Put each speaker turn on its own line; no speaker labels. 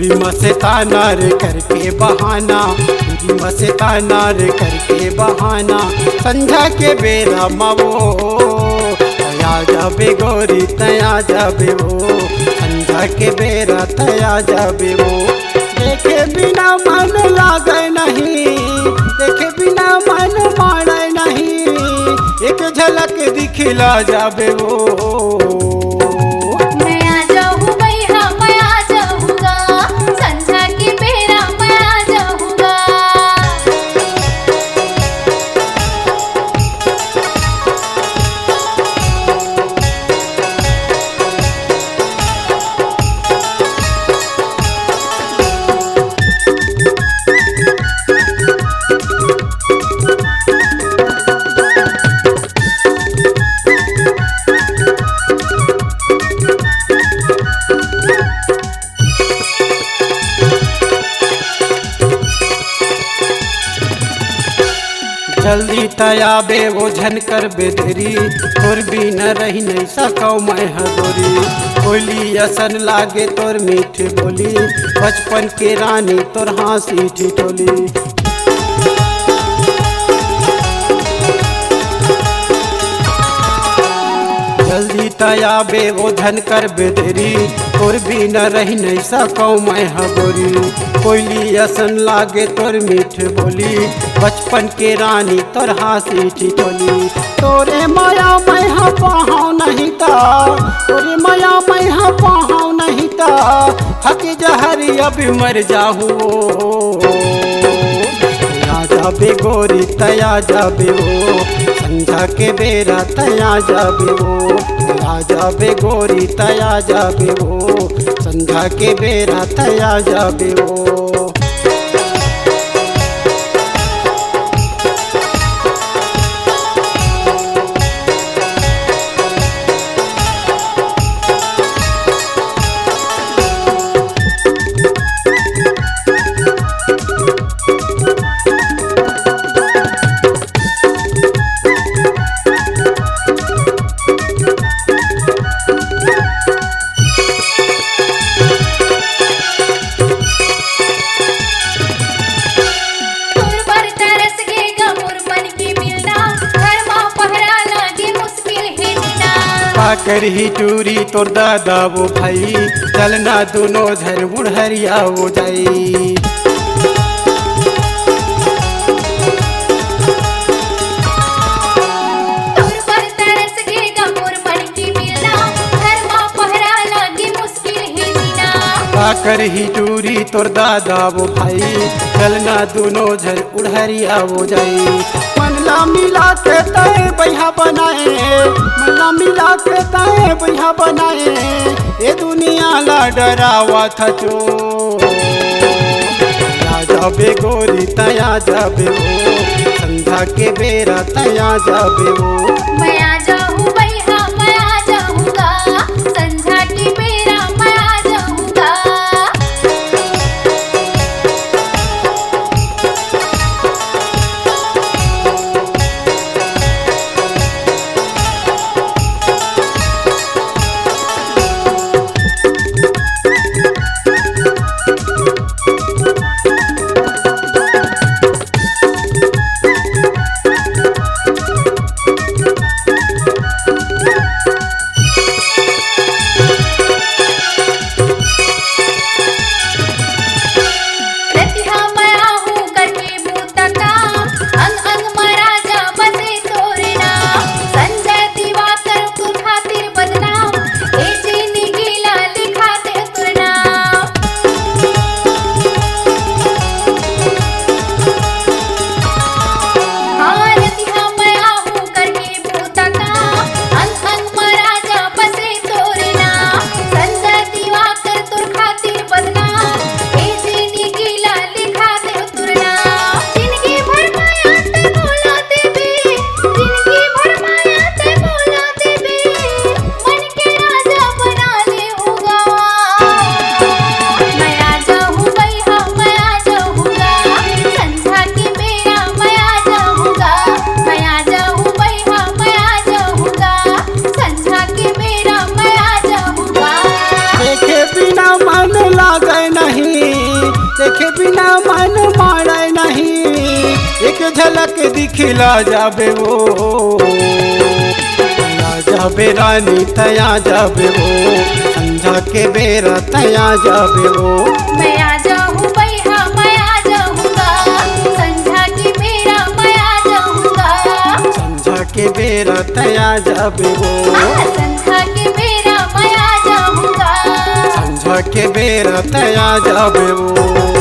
पूरी मस्ताना रे करके बहाना, पूरी मस्ताना रे करके बहाना। संझा के बेरा मवो तया जाबे गोरी तया जाबे वो, संझा के बेरा तया जाबे वो। देखे बिना मन लागे नहीं, देखे बिना मन माने नहीं, एक झलक दिखला जाबे वो। जल्दी तयाबे वो झन कर बेदरी, तोर भी न रही नहीं सकौ मैं हगोरी। कोयली असन लागे तोर मीठ बोली, बचपन के रानी तोर हाँसी ठिठोली। जल्दी तयाबे वो धन कर बेदरी, तोर भी न रही नहीं सकौ मैं हगोरी। कोयली असन लागे तोर मीठ बोली, बचपन के रानी तोर हाँसी ठिठोली। तोरे माया मैं हाँ पाहौ नहीं ता, तोरे माया मैं हाँ पाहौ नहीं ता, हक जहरी अभी मर जाहूँ। तया जाबे गोरी तया जाबे वो, संझा के बेरा तया जाबे वो। तया जाबे गोरी तया जाबे वो, संझा के बेरा तया जाबे वो। करही टूरी तोर दादा वो भाई, चलना दोनों झर बुढ़रिया हो जाई। करही टूरी तोर दादा वो भाई, चलना दोनों झर उड़हरिया हो जाई। मनला मिला के तय बैहा बनाए, मनला मिला के तय बैहा बनाए, ये दुनिया ला डरावा था चो। तया जाबे गोरी तया जाबे वो, संझा के बेरा तया जाबे वो।
मैं आ जाऊँ बैहा मैं आ जाऊँगा, संझा की बेरा मैं आ जाऊँगा।
देखे बिना मन मारे नहीं, एक झलक दिखला जाबे वो, तया जाबे रानी तया जाबे वो, संझा के बेरा तया जाबे वो।
मैं आ जाऊँ भैया मैं आ जाऊँगा, संझा की बेरा मैं आ जाऊँगा।
संझा के बेरा तया जाबे वो,
संझा की बेरा मैं आ जाऊँगा।
संझा के बेरा तया जाबे वो।